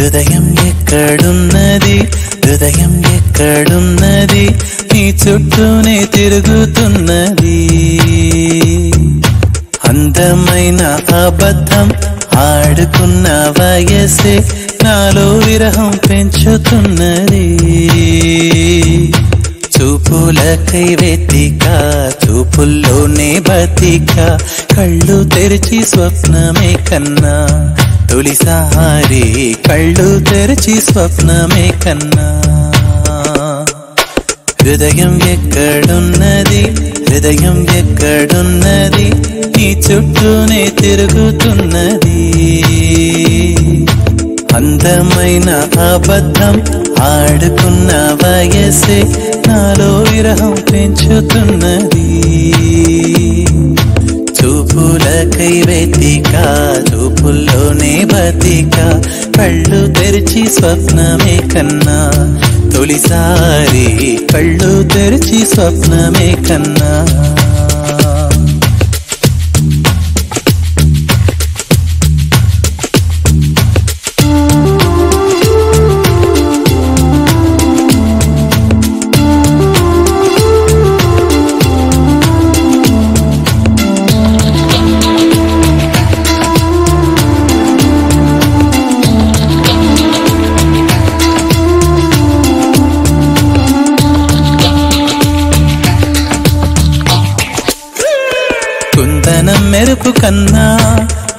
హృదయం ఎక్కడున్నది, హృదయం ఎక్కడున్నది, నీ చుట్టూనే తిరుగుతున్నది. అందమైన అబద్ధం ఆడుకున్న వయసే నాలో విరహం పెంచుతున్నది. చూపులకై వెతిక, చూపుల్లోనే బతిక, కళ్ళు తెరిచి స్వప్నమే కన్నా, తొలిసారి కళ్ళు తెరిచి స్వప్నమే కన్నా. హృదయం ఎక్కడున్నది, హృదయం ఎక్కడున్నది, నీ చుట్టూనే తిరుగుతున్నది. అందమైన అబద్ధం ఆడుకున్న వయసే నాలో విరహం పెంచుతున్నది. చూపులకై వెతిక, చూపుల్లోనే బతిక, కళ్ళు తెరిచి స్వప్నమే కన్నా, తొలిసారి కళ్ళు తెరిచి స్వప్నమే కన్నా. కుందనం మెరుపు కన్నా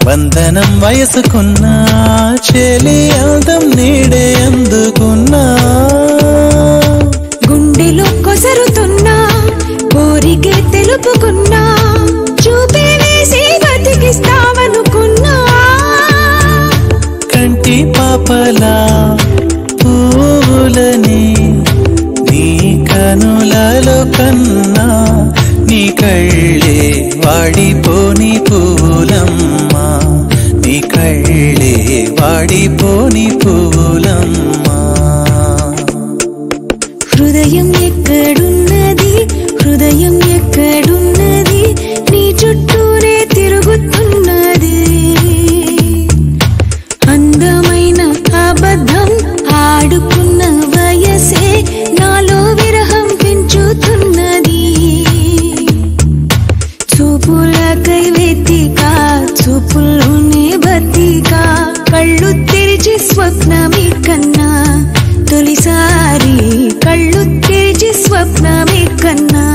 వందనం వయసుకున్నా, చెలి అందం నీడే అందుకున్నా. గుండెలో కొసరుతున్నా, కోరికే తెలుపుకున్నా, చూపే వేసి బతికిస్తావనుకున్నా. కంటి పాపలా పూలని నీ కనులలో కన్నా, నీ కళ్ళే వాడిపోని పూలమ్మా, నీ కళ్ళే వాడిపోని పూలమ్మా. హృదయం ఎక్కడున్నది, హృదయం ఎక్కడున్నది, నీ చుట్టూనే తిరుగుతున్నది. అందమైన అబద్ధం ఆడుకున్న వయసే నాలో విరహం పెంచుతున్నది. చూపులకై వెతిక, చూపుల్లోనే బతిక, కళ్ళు తెరిచి స్వప్నమే కన్నా, తొలిసారి కళ్ళు తెరిచి స్వప్నమే కన్నా.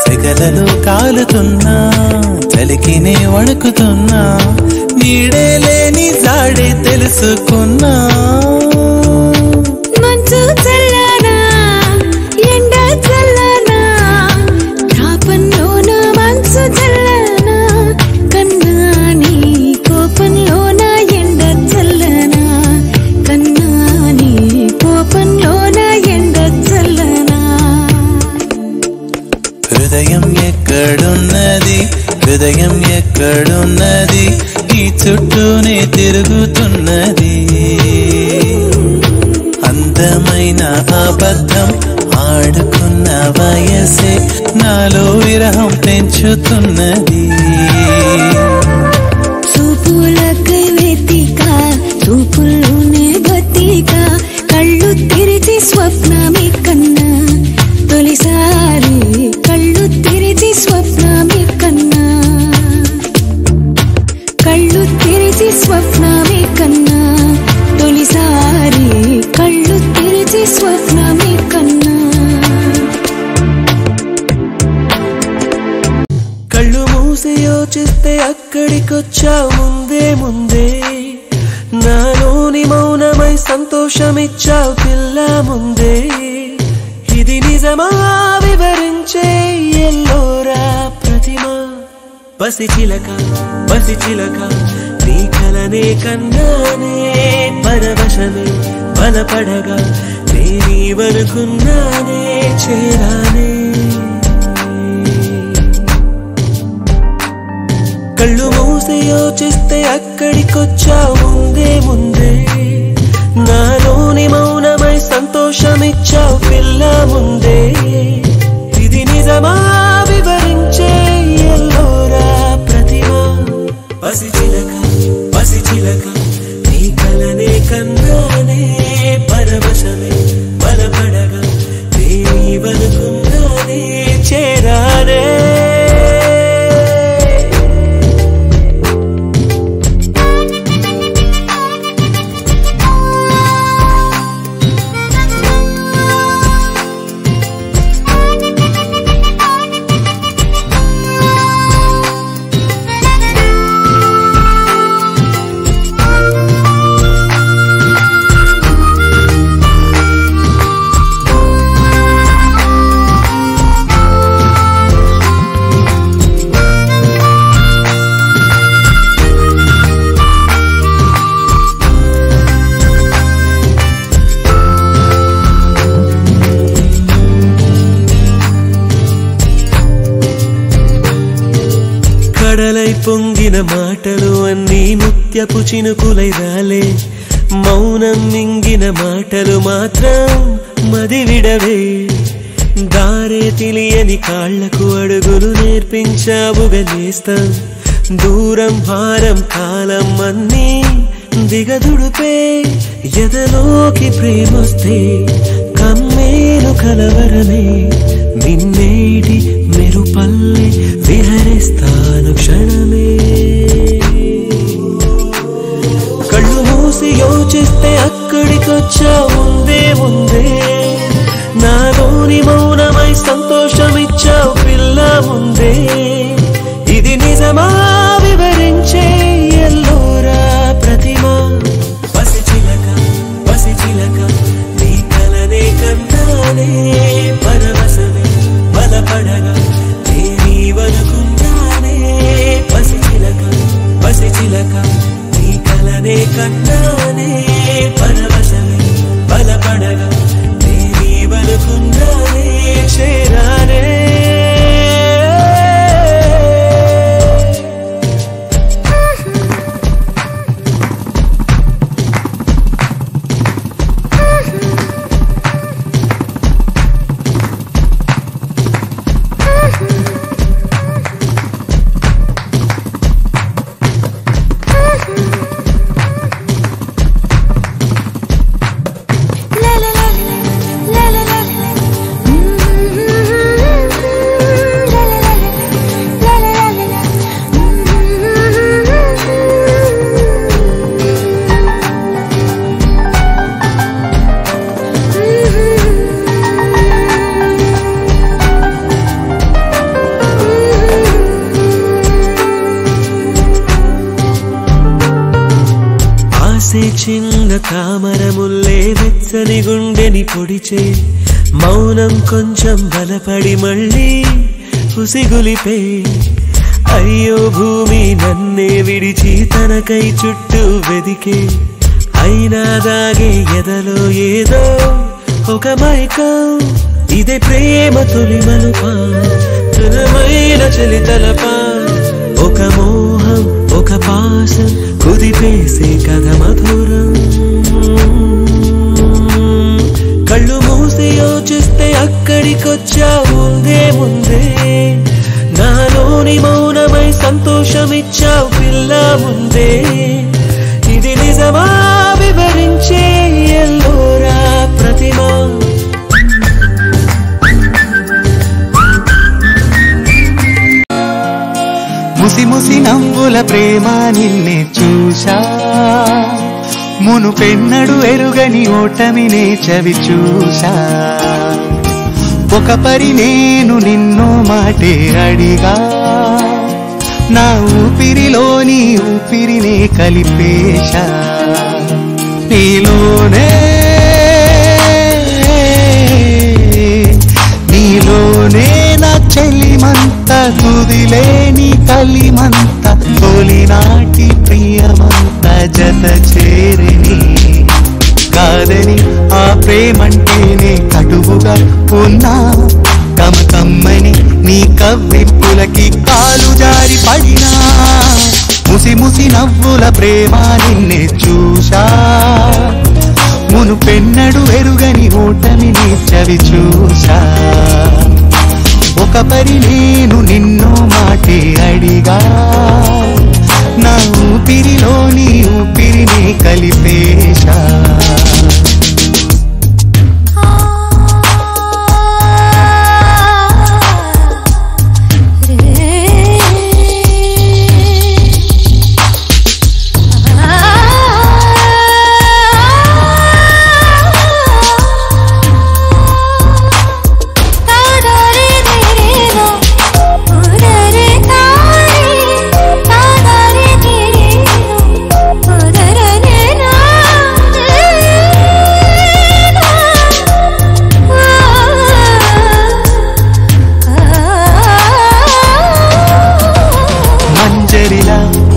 సెగలలో కాలుతున్నా, చలికినే వణుకుతున్నా, నీడే లేని జాడే తెలుసుకున్నా. మంచు చల్లనా, ఎండ చల్లనా, తాపంలోన మంచు చల్లనా, కన్నా నీ కోపంలోన ఎండ చల్లనా, కన్నా నీ కోపంలోన ఎండ చల్లనా. హృదయం ఎక్కడున్నది, హృదయం ఎక్కడున్నది, నీ చుట్టూనే తిరుగుతున్నది. అందమైన అబద్ధం ఆడుకున్న వయసే నాలో విరహం పెంచుతున్నది. చూపులకై వెతిక, చూపుల్లోనే బతిక, కళ్ళు తెరిచి స్వప్నమే కన్నా, తొలిసారి కళ్ళు తెరిచి స్వప్నమే కన్నా, కళ్ళు తెరిచి స్వప్నమే కన్నా, తొలిసారి కళ్ళు తెరిచి స్వప్నమే కన్నా. కళ్ళు మూసి యోచిస్తే అక్కడికొచ్చావు ముందే ముందే నాలోని మౌనమై సంతోషమిచ్చావు పిల్ల ముందే ఇది నిజమా వివరించే ఎల్లోరా ప్రతిమ పసిచిలక పసిచిలక నీ కలనే కన్నానే పరవశమే బలపడగా నేనీవనుకున్నానే చేరానే కళ్ళు మూసి యోచిస్తే అక్కడికొచ్చావు ముందే ముందే నాలోని మౌనమై సంతోషమిచ్చావు పిల్ల ముందే ఇది నిజమా వివరించే ఎల్లోరా ప్రతిమ పసిచిలక పసిచిలక నీ కలనే కన్నానే పరవశమే బలపడగా నేనీవనుకున్నానే చేరానే కడలై పొంగిన మాటలు అన్నీ ముత్యపు చినుకులై రాలే మౌనం మింగిన మాటలు మాత్రం మది విడవే దారే తెలియని కాళ్లకు అడుగులు నేర్పించావుగా నేస్తం దూరం భారం కాలం అన్నీ దిగదుడుపే ఎదలోకి ప్రేమొస్తే కమ్మేలు కలవరమే నిన్నేటి మెరుపల్లె విహరిస్తాను క్షణమే కళ్ళు మూసి యోచిస్తే అక్కడికొచ్చావు ముందే ముందే నాలోని మౌనమై సంతోషమిచ్చావు పిల్ల ముందే ఇది నిజమా వివరించే ఎల్లోరా ప్రతిమ పసిచిలక పసిచిలక నీ కలనే కన్నానే పరవశమే బలపడగా నేనీవనుకున్నానే పసిచిలక పసిచిలక నీ కలనే కన్నానే పరవశమే బలపడగా నేనీవనుకున్నానే చేరానే చిన్న తామరముల్లే వెచ్చని గుండెని పొడిచే మౌనం కొంచెం బలపడి మళ్ళీ ఉసిగులిపే అయ్యో భూమి నన్నే విడిచి తనకై చుట్టూ వెదికే అయినా దాగే ఎదలో ఏదో ఒక మైకం ఇదే ప్రేమ తొలి మలుపా తనమైన చలి తలపా ఒక మోహం ఒక పాసం కుదిపేసే కథ మధురం కళ్ళు మూసి యోచిస్తే అక్కడికొచ్చావు ముందే ముందే నాలోని మౌనమై సంతోషమిచ్చావు పిల్ల ముందే ఇది నిజమా వివరించే ఎల్లోరా ప్రతిమ ముసి ముసి నవ్వుల ప్రేమ నిన్నే చూశా మునుపెన్నడు ఎరుగని ఓటమినే చవి చూశా ఒక పరి నేను నిన్నో మాటే అడిగా నా ఊపిరిలోని ఊపిరినే కలిపేశా నీలోనే నా చెలిమంత తుదిలేని కలిమంత తొలినాటి ప్రియమంత జత చేరిని కాదని ఆ ప్రేమంటేనే కటువుగా ఉన్నా కమ్మని నీ కవ్వింపులకి కాలు జారి పడినా ముసి ముసి నవ్వుల ప్రేమ నిన్నే చూశా మునుపెన్నడు ఎరుగని ఓటమిని చవి చూశా ఒక పరి నేను నిన్నో మాటే అడిగా నా ఊపిరిలోని ఊపిరిని కలిపేశా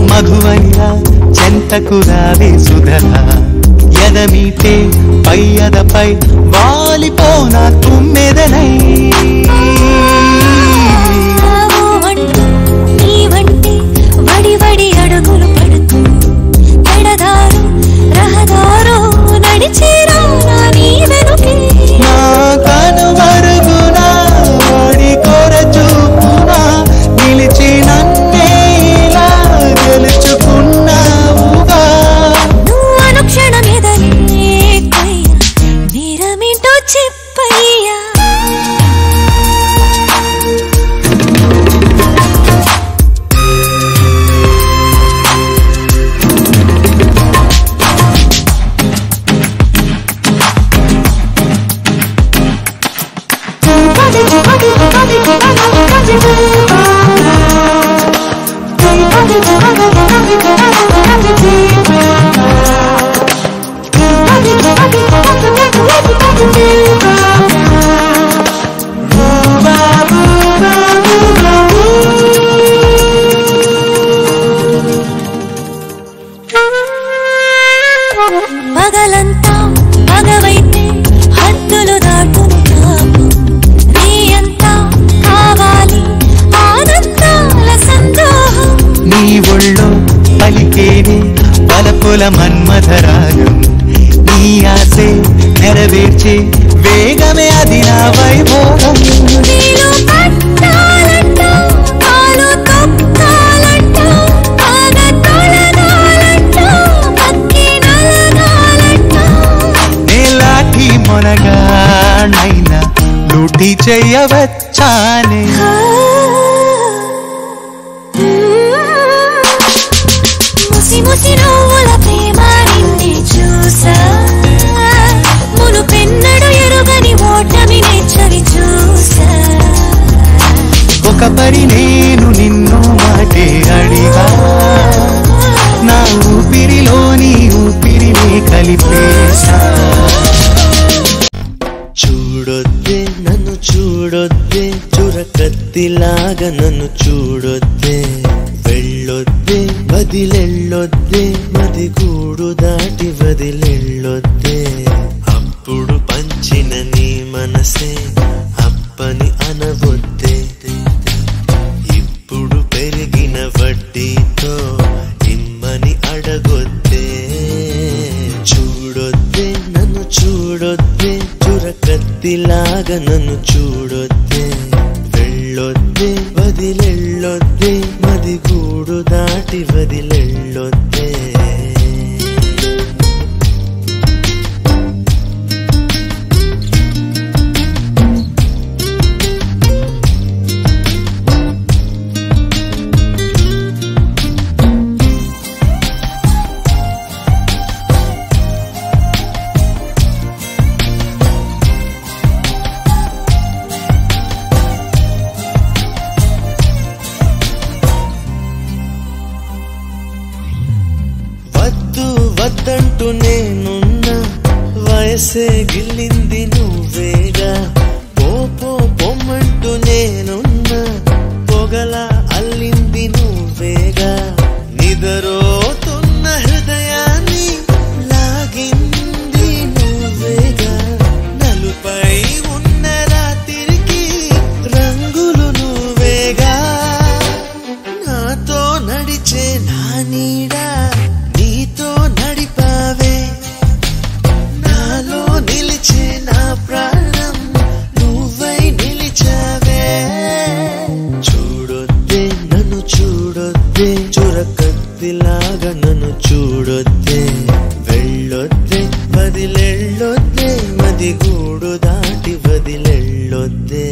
మధువనిలా చెంతకురావే సుధలా ఎదమీటే పయ్యదపై వాలిపోనా తుమ్మెదనై నీవంటే వడి వడి అడుగులు పడుతూ ఎడదారు రహదారు నడిచేరా నీ వెనుకే నా కనుమరుగునా వాడి కొర చూపునా నిలిచి నన్నే ఇలా గెలుచుకున్నావుగా నువ్వు అనుక్షణమేదనే కొయ్యా నేరమేంటో చెప్పయ్యా పగలంతా పగవైతే హద్దులు దాటును నాకు నీ అంతా కావాలి ఆనందాల సంద్రోహం నీ ఒళ్ళో పలికేనే పలపుల మన్మథరాగం నీ ఆసే నెరవేర్చే వేగమే అది నా వైభోగం నీలో పట్టాలంట కాలు తొక్కాలంట ఆగ తొలగాలంట పక్కి నలగాలంట నేలాఠి మొనగానైనా లూటి చెయ్యవచ్చానే ముసి ముసి నవ్వుల ప్రేమ నిన్నే చూసా మునుపెన్నడు ఎరుగని ఓటమినే చవి చూసా ఒక పరి నేను నిన్నో మాటే అడిగా నా ఊపిరిలోని ఊపిరిని కలిపేశా చూడొద్దే నన్ను చూడొద్దే చురకత్తిలాగా నన్ను చూడొద్దే వెళ్ళొద్దే వదిలెళ్ళొద్దే మది గూడు దాటి వదిలెళ్ళొద్దే అప్పుడు పంచిన నీ మనసే అప్పని అనవొద్దే ఇప్పుడు పెరిగిన వడ్డీతో ఇమ్మని అడగొద్దే చూడొద్దే నన్ను చూడొద్దే చురకత్తిలాగా నన్ను చూడొద్దే వెళ్ళొద్దే వదిలెళ్ళొద్దే మది గూడు దాటి వదిలెళ్ళొద్దే మనసే గిల్లింది నువ్వేగా పొమ్మంటూ నేనున్నా పొగల అల్లింది నువ్వేగా నిదరోతున్న హృదయాన్ని లాగింది నువ్వేగా నలుపై ఉన్న రాత్రికి రంగులు నువ్వేగా నాతో నడిచే నా నీడా నీతో నడిపావే నాలో నిలిచే నా ప్రాణం నువ్వై నిలిచావే చూడొద్దే నన్ను చూడొద్దే చురకత్తిలాగా నన్ను చూడొద్దే వెళ్ళొద్దే వదిలెళ్ళొద్దే మది గూడు దాటి వదిలెళ్ళొద్దే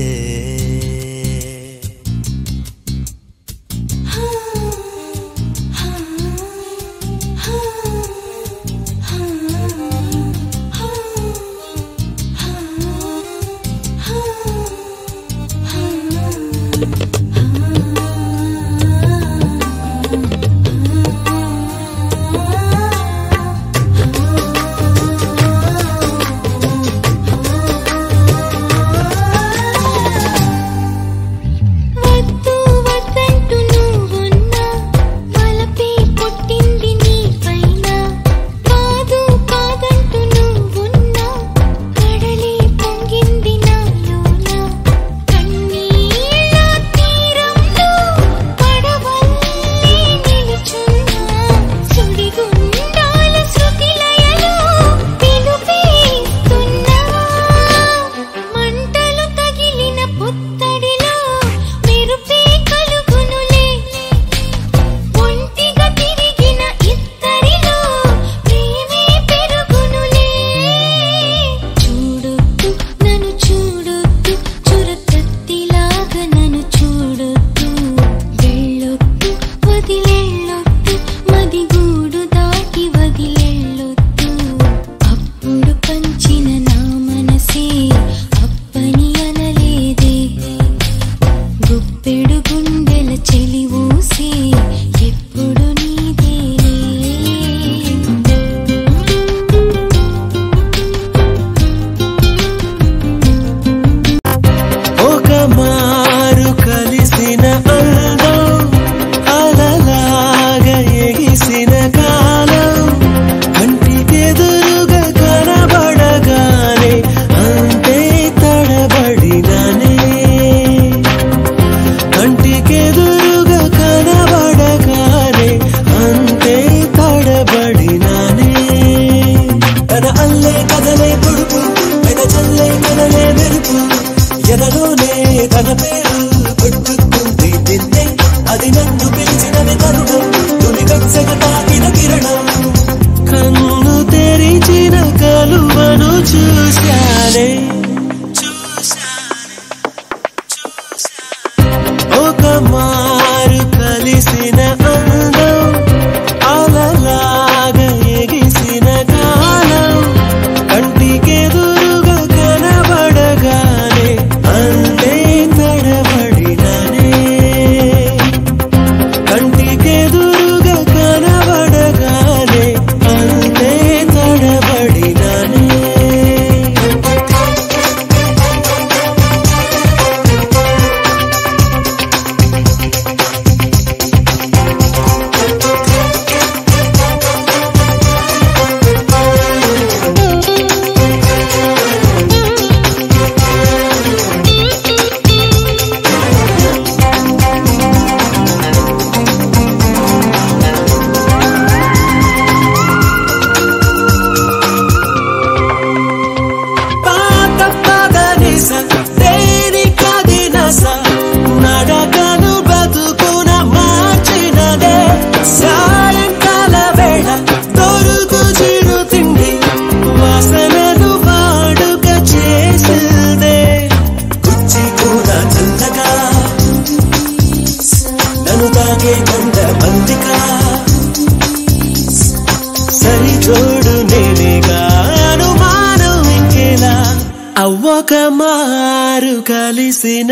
ఒక మారు కలిసిన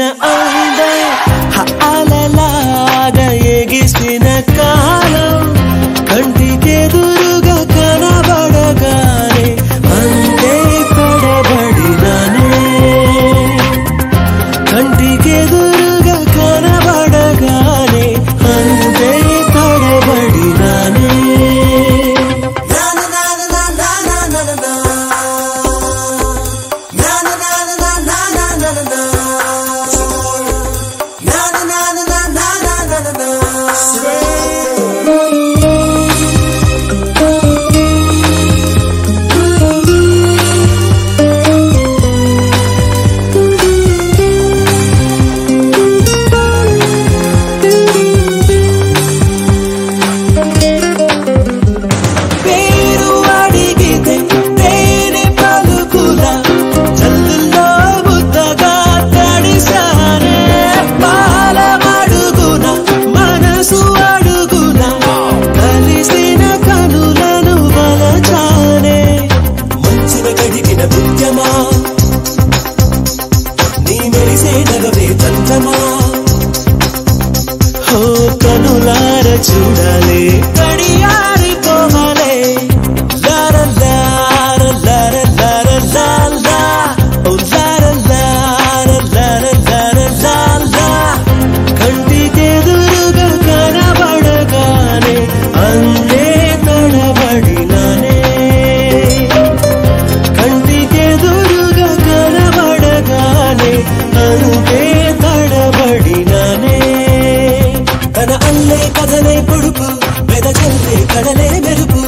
అలలాగా ఎగిసిన కాలం కంటికెదురుగా కనబడగానే అంతే కనులార చూడాలి కడియారిపోవాలే లార లార లార లార లాలా ఓ లార లార లార లార లాలా కంటికెదురుగా కనబడగానే అందే తడబడినానే కంటికెదురుగా కనబడగానే అందే తడబడినానే తన అల్లే కథలే పొడుపు వెదజల్లే కడలే మెరుపు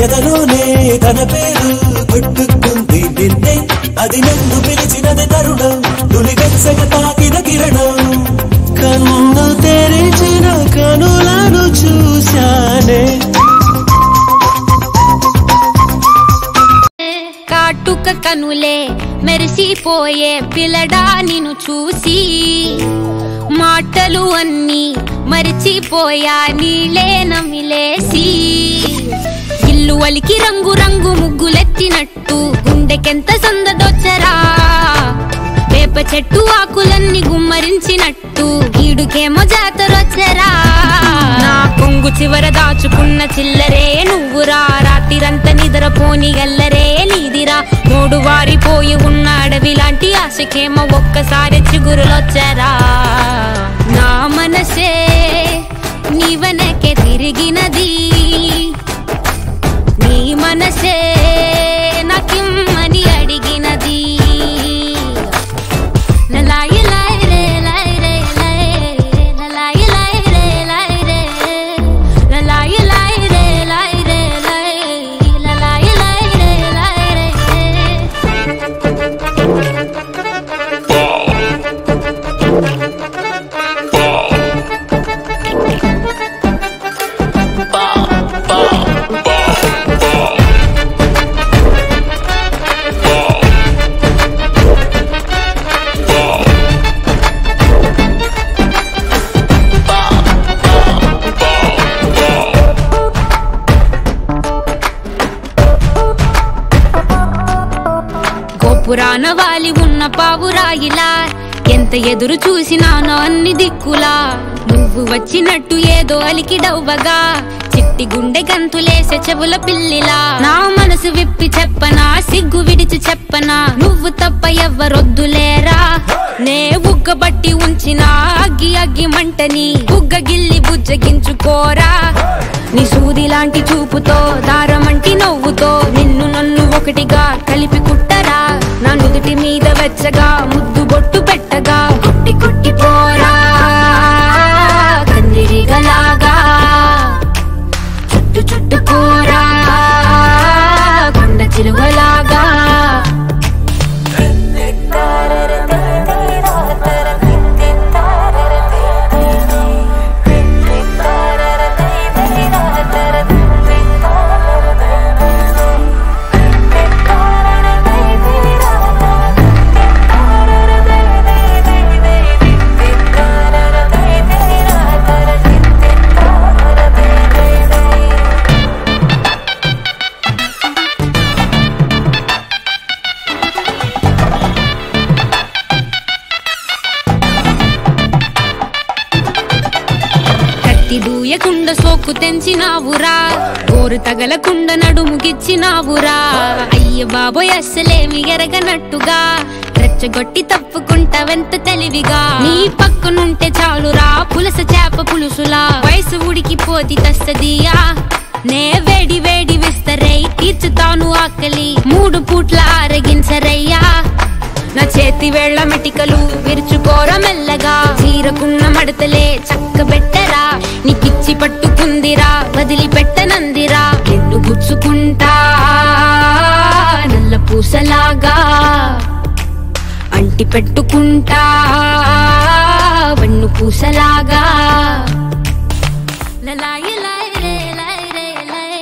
ఎదలోనే తన పేరు కొట్టుకుంది నిన్నే అది నన్ను పిలిచినది తరుణం నులి వెచ్చగ తాకిన కిరణం కన్ను తెరిచిన కనులను చూశానే కాటుక కనులే మెరిసిపోయే పిల్లడా నిన్ను చూసి మాటలు అన్నీ మరిచిపోయా నీళ్ళే నమిలేసి ఇల్లు వలికి రంగు రంగు ముగ్గులెత్తినట్టు గుండెకెంత సందదొచ్చరా వేప చెట్టు ఆకులన్నీ గుమ్మరించినట్టు ఈడుకేమో జాతరొచ్చరా నా కొంగు చివర దాచుకున్న చిల్లరే నువ్వురా రాత్రిరంతా నిద్రపోని గల్లరే నీదిరా మూడు వారిపోయి ఉన్న అడవి లాంటి ఆశకేమో ఒక్కసారి చిగురులొచ్చరా నా మనసే నీ వెనకే తిరిగినది నీ మనసే నాకిమ్మని అడిగినది లలాయి లాయి రే లాయి రే లాయి లలాయి లాయి రే లాయి రే లలాయి లాయి రే లాయి రే లాయి లలాయి లాయి రే లాయి రే పురాణ వాలి ఉన్న పావురాయిలా ఎంత ఎదురు చూసినానో అన్ని దిక్కులా నువ్వు వచ్చినట్టు ఏదో అలికిడవ్వగా చిట్టి గుండె గంతులేసే చెవుల పిల్లిలా నా మనసు విప్పి చెప్పనా సిగ్గు విడిచి చెప్పనా నువ్వు తప్ప ఎవ్వరొద్దులేరా నే బుగ్గబట్టి ఉంచిన అగ్గి అగ్గి మంటని బుగ్గ గిల్లి బుజ్జగించుకోరా నీ సూది లాంటి చూపుతో దారమంటి నవ్వుతో నిన్ను నన్ను ఒకటిగా కలిపి కుట్టరా నా నుదుటి మీద వెచ్చగా ముద్దు బొట్టు పెట్టగా కొట్టి కొట్టి పోరా కందిరిగలాగా చుట్టు చుట్టుకోరా కొండ చిలువలాగా దూయకుండ సోకు తెంచినావురా గోరు తగలకుండ నడుముగిచ్చినావురా అయ్య బాబోయ్ అస్సలేమి ఎరగనట్టుగా రెచ్చగొట్టి తప్పుకుంటావెంత తెలివిగా నీ పక్కనుంటే చాలురా పులస చేప పులుసులా వయసు ఉడికిపోతి తస్తదియా నే వేడి వేడి విస్తరై తీర్చుతాను ఆకలి 3 పూట్ల ఆరగించరయ్యా నా చేతి వేళ్ల మెటికలు విరుచుకోర మెల్లగా చీరకున్న మడతలే చక్కబెట్టరా నీకిచ్చి పట్టుకుందిరా వదిలిపెట్టనందిరా నిన్ను గుచ్చుకుంటా నల్ల పూసలాగా అంటి పెట్టుకుంటా వన్ను పూసలాగా లలాయి లాయి రే లాయి రే లాయి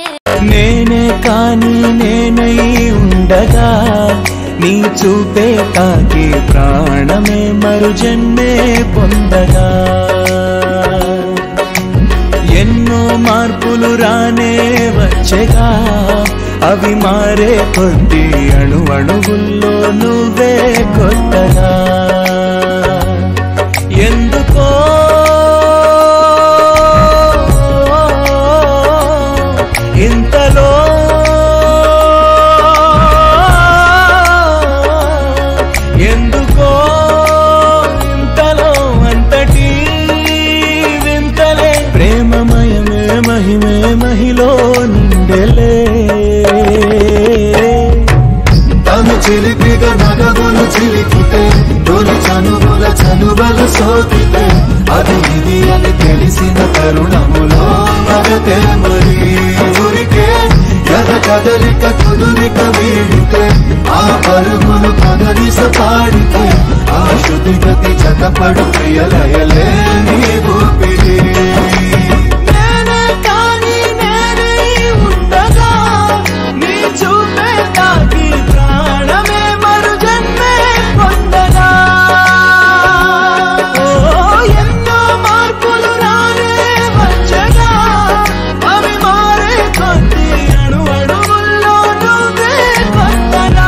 నేనే కాని నేనై ఉండగా నీ చూపే తాకి ప్రాణమే మరు జన్మే పొందగా ఎన్నో మార్పులు రానే వచ్చగా అవి మారే కొద్ది అణు అణువుల్లో నువ్వే కొత్తగా ఎందుకో కదలిక కుదురిక వీడితే ఆ పరుగులు కదలిస పాడితే ఆ శృతి గతి జతపడు ప్రియలయలే నీ ఊపిరి నేనే కాని నేనే ఉండగా నీ చూపే తాకి ప్రాణమే మరు జన్మే పొందగా ఎన్నో మార్పులు రానే వచ్చగా అవి మారే కొద్ది అణు అణువుల్లో నువ్వే కొత్తగా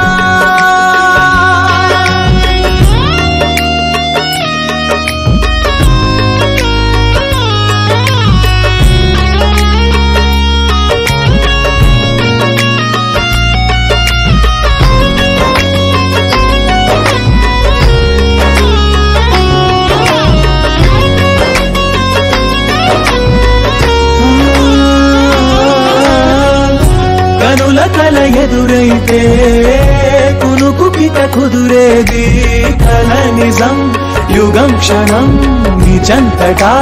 కనుల కల ఎదురైతే కునుకుకిట కుదురేది కల నిజం యుగం క్షణం నిజంతటా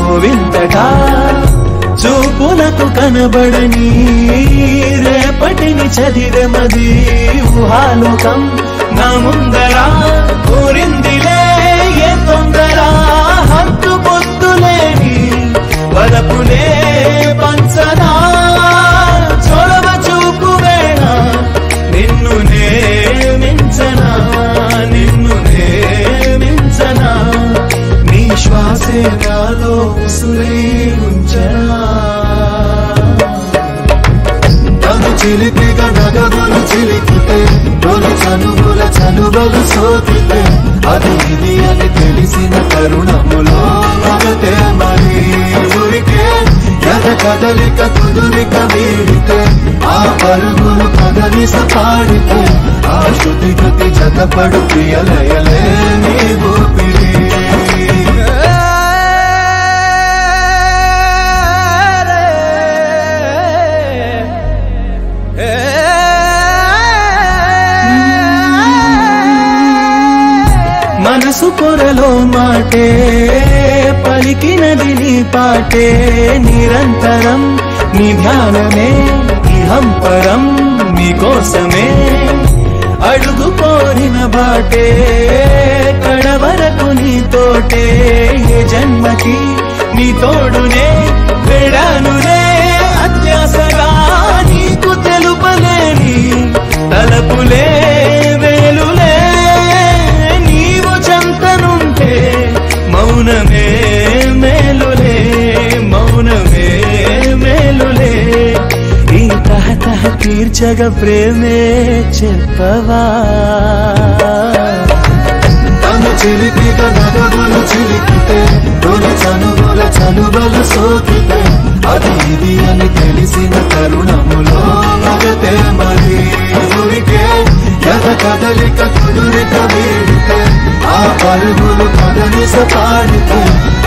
ఓ వింతటా చూపులకు కనబడని రేపటిని చదివెమది ఊహాలోకం నా ముందరా కోరిందిలే ఏ తొందర హద్దు పొద్దులేని వలపులే పంచనా చొరవ చూపు వేళ నిన్ను మించనా నిన్ను మించనా నీ శ్వాసే నాలో సురై ఉంచనా తను చిలిపిగా నగములు చిలికితే తొలి చనువుల చనువలు సోకితే అది ఇది అని తెలిసిన తరుణములో మగతే మరి ఊరికే ఎద కదలిక కుదురిక వీడితే ఆ పరుగులు కదలిస పాడితే ఆ శృతి గతి జతపడు ప్రియలయలే నీ ఊపిరి మనసు పొరలో మాటే పలికినది నీ పాటే నిరంతరం నీ ధ్యానమే ఇహంపరం నీకోసమే అడుగు కోరిన బాటే కడవరకు నీతోటే ఏ జన్మకి నీ తోడునే వెడానులే అత్యాసగా నీకు తెలుపలేని తలపులే వేలులే నీవు చంతనుంటే మౌనమే మేలులే మౌనమే మేలులే ఈ తహతహ తీర్చగ ప్రేమే చెప్పవా తను చిలిపిగా నగములు చిలికితే తొలి చనువుల చనువలు సోకితే అది ఇది అని తెలిసిన తరుణములో మగతే మరి ఊరికే ఎద కదలిక కుదురిక వీడితే ఆ పరుగులు కదలిస పాడితే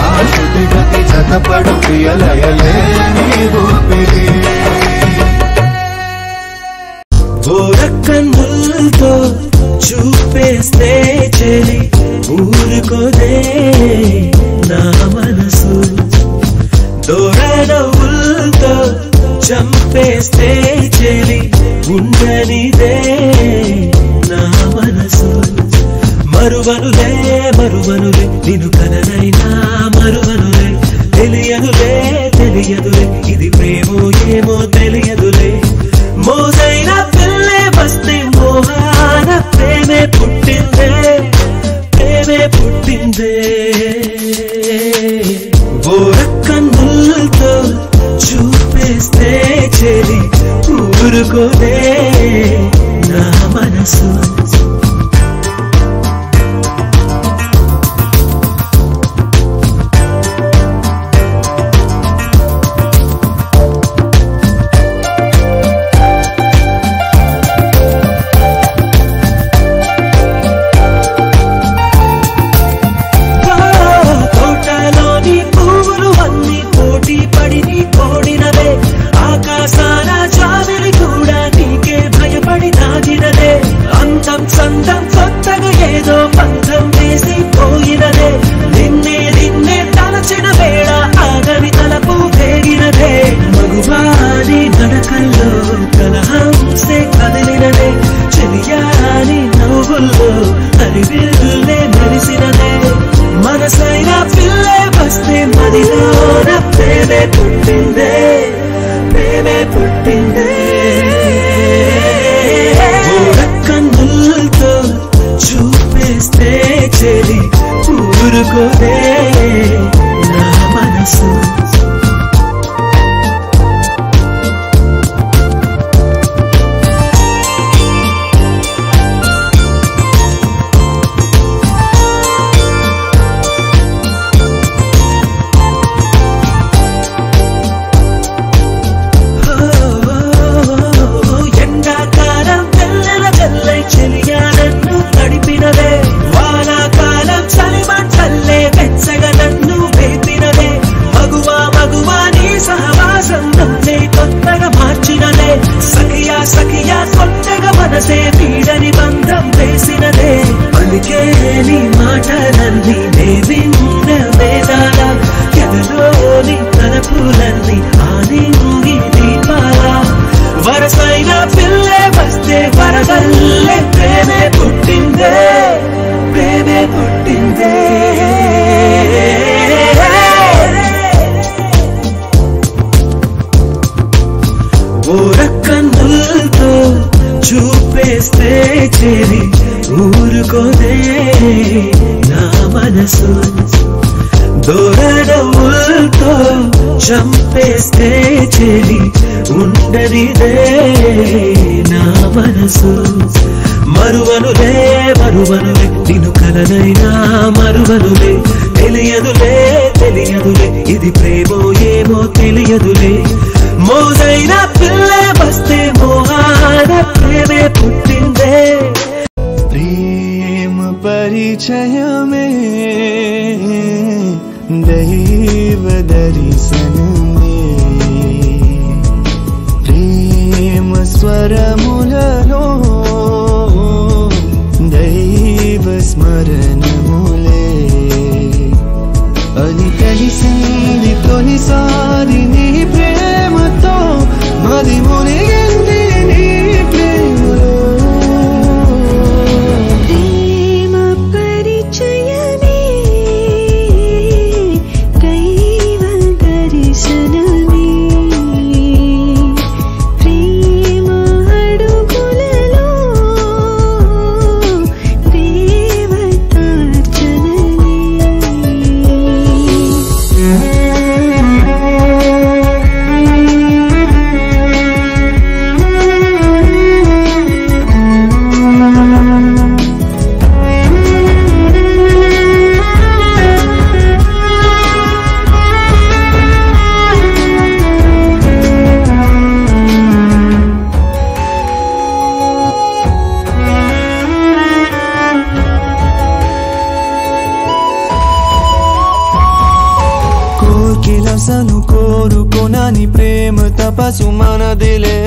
ఆ శృతి గతి జతపడు ప్రియలయలే నీ ఊపిరి గోరకన్నులతో చూపేస్తే చెలి ఊరుకోదే నా మనసు దూరనవ్వులతో చంపేస్తే చెలి ఉండనిదే నా మనసు మరువనులే మరువనులే నిన్ను కననైనా మరువనులే తెలియదులే తెలియదులే ఇది ప్రేమో ఏమో తెలియదులే మోజైన పిల్లే వస్తే మోహాన ప్రేమే పుట్టిందే ప్రేమే పుట్టిందే గోరకన్నులతో చూపేస్తే చెలి ఊరుకోలే నా మనసు ఆకాశాల జాబిలి కూడా నీకే భయపడి దాగినదే అంత మనసు వీడని బంధం వేసినదే పలికే నీ మాటలన్నీ నే విన్న వేదాల ఎదలోని తలపులన్నీ ఆనింగి దీపాల వరసైన పిల్లే వస్తే వరదల్లే ప్రేమే పుట్టిందే ప్రేమే పుట్టిందే ఓరకన్నులతో చూపేస్తే చెలి ఊరుకోదే నా మనసు దూరడవులతో చంపేస్తే చెలి ఉండనిదే నా మనసు మరువనులే మరువనులే నిన్ను కలనైనా మరువనులే తెలియదులే తెలియదులే ఇది ప్రేమో ఏమో తెలియదులే మోజైన పిల్లే వస్తే మోహాన ప్రేమే పుట్టిందే ప్రేమ పరిచయమే దైవ దర్శనమే ప్రేమ స్వరములలో దైవ స్మరణములే అని తెలిసింది తొలిసారి నీ ప్రేమతో మది మునిగింది నీ ప్రేమలో ప్రేమ పరిచయమే దైవ దర్శనమే ప్రేమ అడుగులలో కోకిలసను కోరుకొనని ప్రేమ తపసు మనదిలే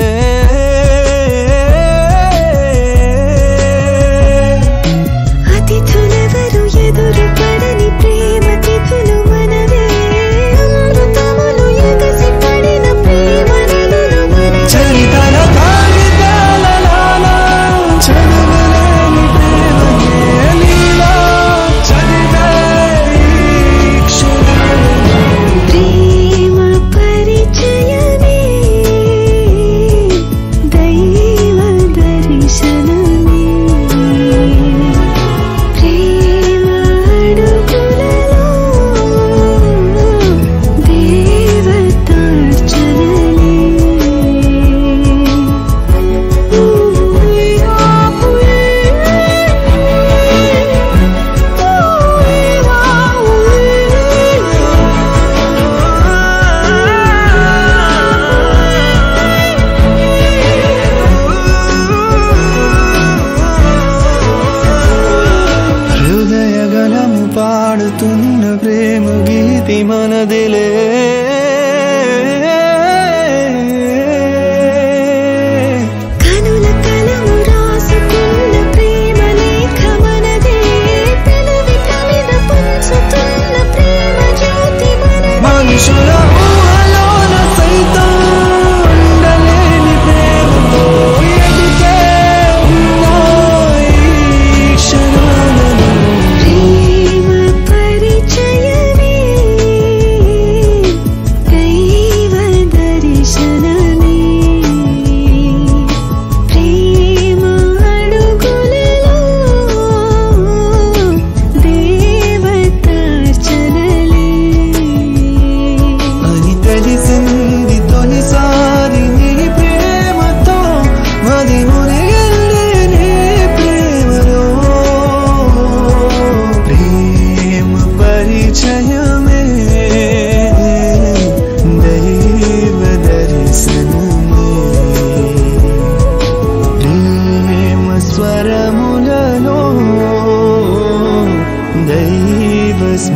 అతిథులెవరు ఎదురు పడని ప్రేమ తిథులు మనవే అమృతములు ఎగసి పడిన ప్రేమ నదులు మనవే చరితల కాగితాల చదవలేని ప్రేమయే లీలా చదివే ఈ క్షణం ప్రేమ పరిచయమే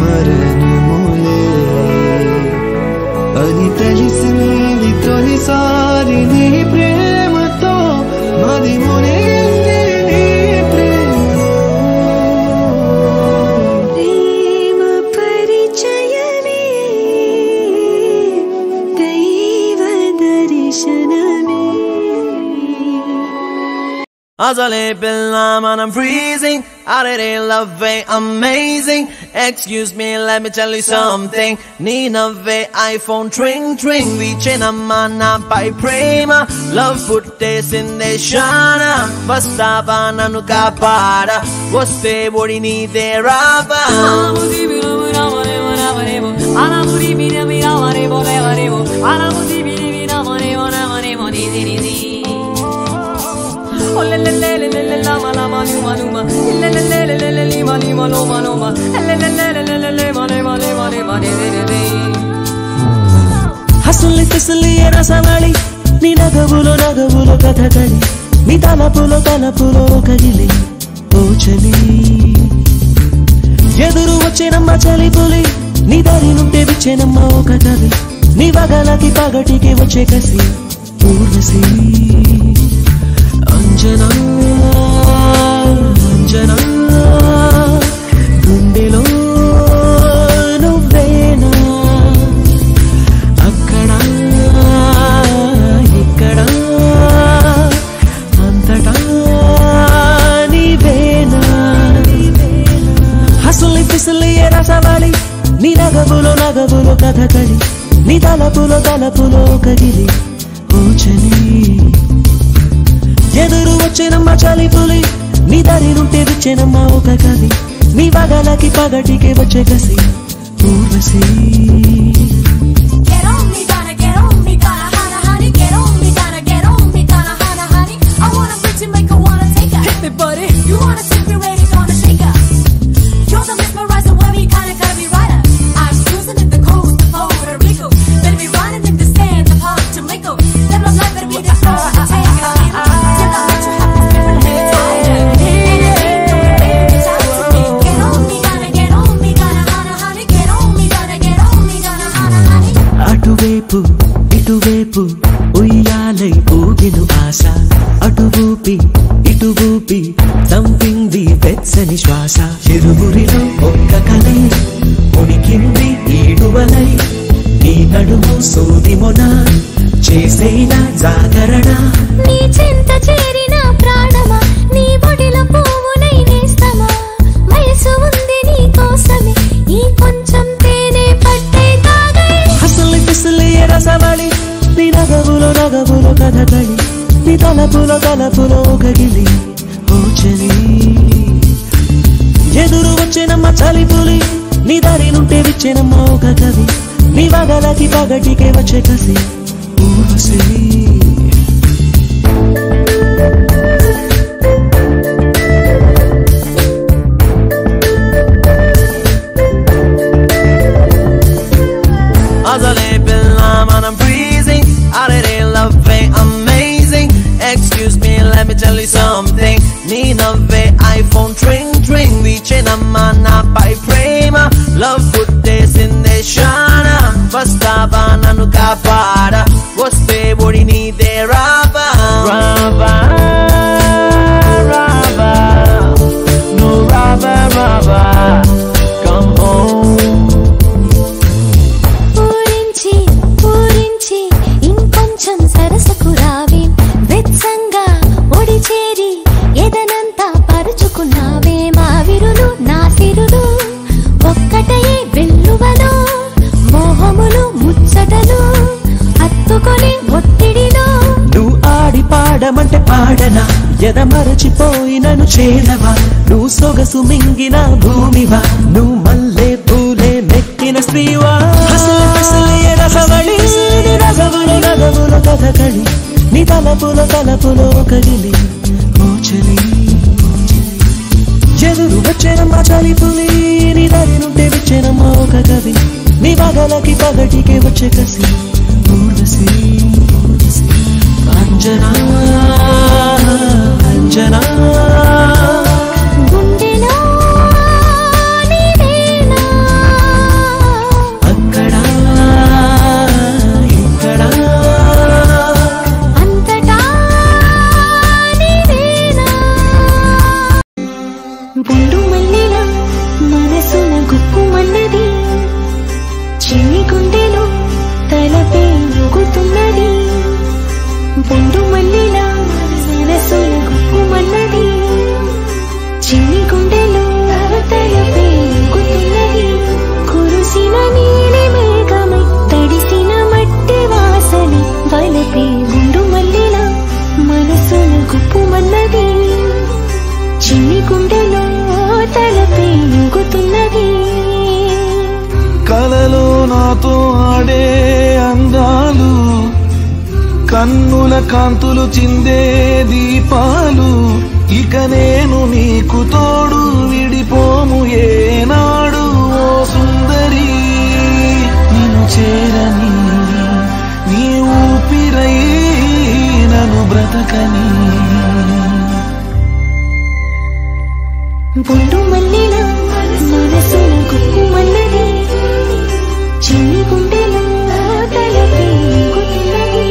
మరణములే అని తెలిసింది తొలిసారి నీ ప్రేమతో మది మునిగింది నీ ప్రేమలో ప్రేమ పరిచయమే దైవ దర్శనమే As I lay below and I'm freezing, I really love it, amazing. Excuse me, let me tell you something. Need a way, iPhone tring, reaching a mana by prema. Love put this in the shana. Basta bananu kapada. What's the body need there, Rava? హసుల్లి పిసుల్లి రసవళి నీ నగవులో కథకళి నీ తలపులో కగిలి ఓ చలి ఎదురు వచ్చేనమ్మ చలి పులి నీ దారి నుంటే విచ్చేనమ్మ ఒక కవి నీ వగలకి పగటికి వచ్చే కసి పూర్వశి అంజనా గుండెలో నువ్వేనా అక్కడ ఇక్కడ అంతటా నీవేనా హసుల్లి పిసుల్లి రసవళి నీ నగవులో కథకళి నీ తలపులో కగిలి ఓ చలి ఎదురు వచ్చేనమ్మ చలి పులి నీ దారి నుంటే విచ్చేనమ్మ ఒక కవి నీ వగలకి పగటికి వచ్చే కసి పూర్వశి ఇటువైపు ఉయ్యాలై ఊగిను ఆశ అటు ఊపి దంపింది వెచ్చని శ్వాస ఇరువురిలో ఒక్క కలై ఉనికింది ఈడువలై నీ నడుము సూదిమొన చేసేన జాగరణ నీ చెంత చేరిన ప్రాణమా నీ బొడిలో పువ్వునై నేస్తమా వయసు ఉంది నీ కోసమే ఈ కొంచెం తేనె పట్టే తాగై హసుల్లి పిసుల్లి రసవళి నీ నగవులో కథకళి నీ తలపులో కగిలి ఓ చలి ఎదురు వచ్చేనమ్మ చలి పులి నీ దారి నుంటే విచ్చేనమ్మ ఒక కవి నీ వగలకి పగటికే వచ్చే కసి పూర్వశి As I lay below and I'm freezing, I really love it, amazing. Excuse me, let me tell you something. Need a way, iPhone tring, reaching a mana by prema. Love put this in the shana. Basta bananu kapada. What's the body need there, Rava? No Rava, come home. పూరించి ఇంకొంచెం సరసకు రావే వెచ్చంగా ఒడి చేరి ఎదనంతా పరుచుకున్నావే మా విరులు నా సిరులు ఒక్కటయే వెల్లువలో మోహములు ముచ్చటలు హత్తుకొని ఒత్తిడిలో నువ్వు ఆడి పాడమంటే పాడనా ఎద మరచిపోయి నన్ను చేరవా నువ్వు సొగసు మింగిన భూమివా నువ్వు మల్లె పూలే మెక్కిన స్త్రీవా నగవులో కథకళి నీ తలపులో కగిలి ఓ చలి ఎదురు వచ్చేనమ్మ చలి పులి నీ దారి నుంటే విచ్చేనమ్మ ఒక కవి నీ వగలకి పగటికే వచ్చే కసి పూర్వశి అంజనా గుండెలో నీవేనా కన్నుల కాంతులు చిందే దీపాలు ఇక నేను నీకు తోడు విడిపోము ఏనాడు ఓ సుందరి నిన్ను చేరని నీ ఊపిరై నన్ను బ్రతకని బొండు మల్లెల మనసున గుక్కుమన్నది చిన్ని గుండెలో తలపి గుతున్నది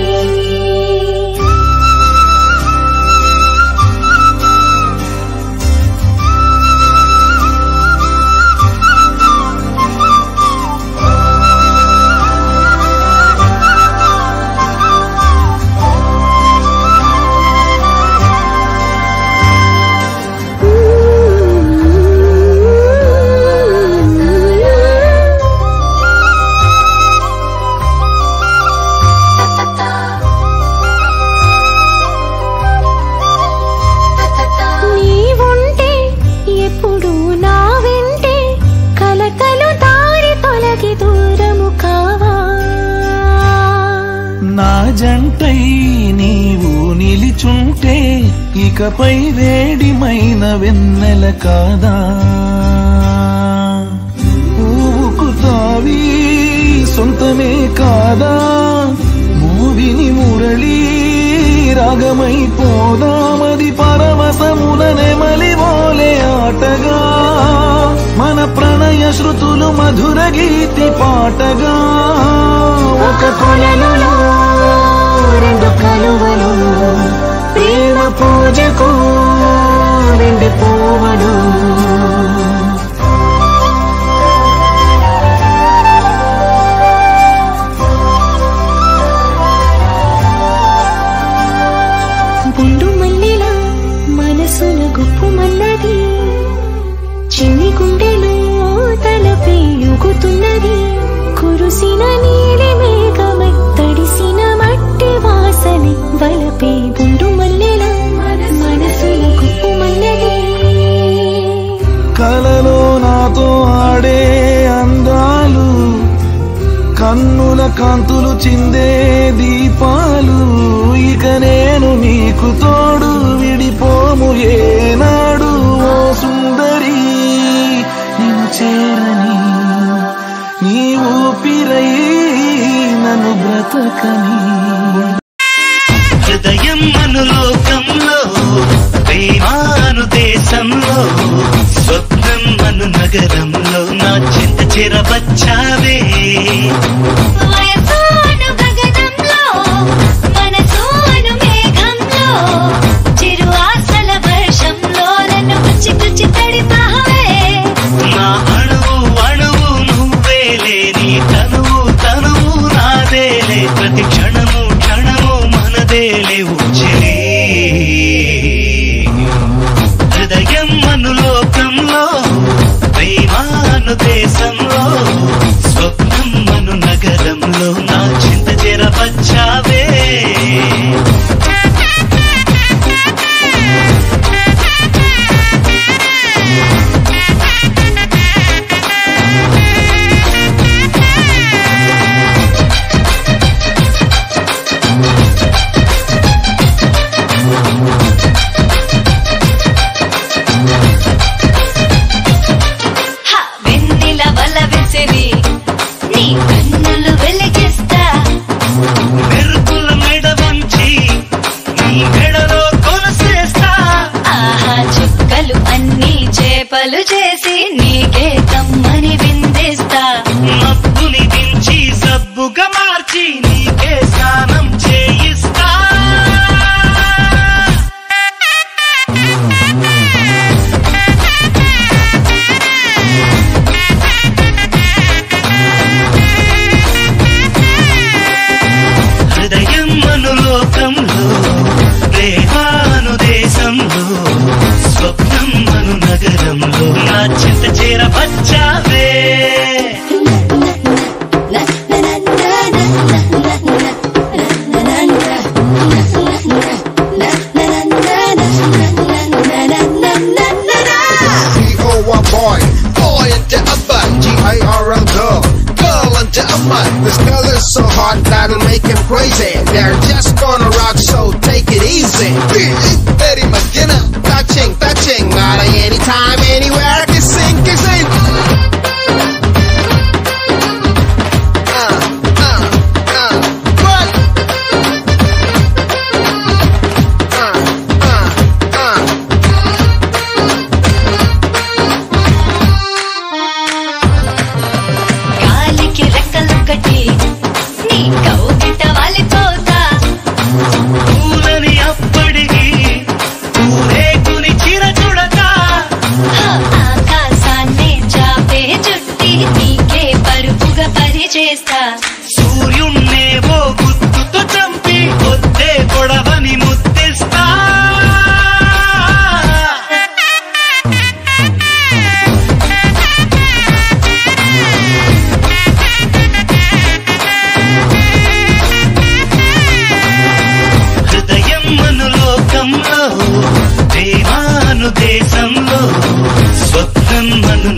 జంటై నీవు నిలిచుంటే ఇకపై వేడిమైన వెన్నెల కాదా ఊకు తావి సొంతమే కాదా మూవిని మురళి రాగమై పోదామది పరవశమున నెమలివోలే ఆటగా మన ప్రణయ శృతులు మధుర గీతి పాటగా ఒక కొలనులో రెండు కలువలు ప్రేమ పూజకు రెండు పువ్వులు బొండు మల్లెల మనసున గుప్పుమన్నది చిన్ని గుండెలో తలపై యుగుతున్నది కురుసిన నీలి మేఘమై తడిసిన మట్టి వాసని వలపే బొండు మల్లెల మనసున గుప్పుమన్నది కలలో నాతో ఆడే అందాలు కన్నుల కాంతులు చిందే దీపాలు ఇక నేను నీకు తోడు విడిపోము ఏనాడు ఓ సుందరి నిన్ను చేరని నీ ఊపిరై నన్ను బ్రతకని హృదయం అనులోకంలో ప్రేమాను దేశంలో స్వప్నం అను నగరంలో నా చింత చేరవచ్చావే వయసోను గగనంలో మనసోను మేఘంలో చిరు ఆశల వర్షంలో నన్ను గుచ్చి గుచ్చి తడిపావే నా అణువు అణువు నువ్వేలే నీ తనువు తనువు నాదేలే ప్రతి క్షణము క్షణము మనదేలే ఉచ్చిరి హృదయం అనులోకంలో ప్రేమాను దేశంలో స్వప్నం అను నగరంలో నా చింత చేరవచ్చావే వెన్నెల వల వెసిరి నీ కన్నులు వెలిగిస్తా మెరుపుల మెడ వంచి నీ మెడలో కొనసేస్తా ఆహా చుక్కలు అన్ని చేపలు చేసి నీకే కమ్మని విందిస్తా మబ్బుని దించి సబ్బుగా మార్చి నీకే స్నానం చేయిస్తా హృదయం అనులోకంలో ప్రేమాను దేశంలో స్వప్నం అను నగరంలో నా చింత చేరవచ్చావే నా నా నా నా నా నా నా heart that'll make him crazy. They're just gonna rock, so take it easy. Eddie McGinnis, touching, touching, not anytime, anywhere, kissing, kissing. సూర్యున్నే ఓ గుర్తుతో చంపి పొద్దే పొడవని ముద్దిస్తా. హృదయం అను లోకంలో, ప్రేమాను దేశంలో, స్వప్నం అను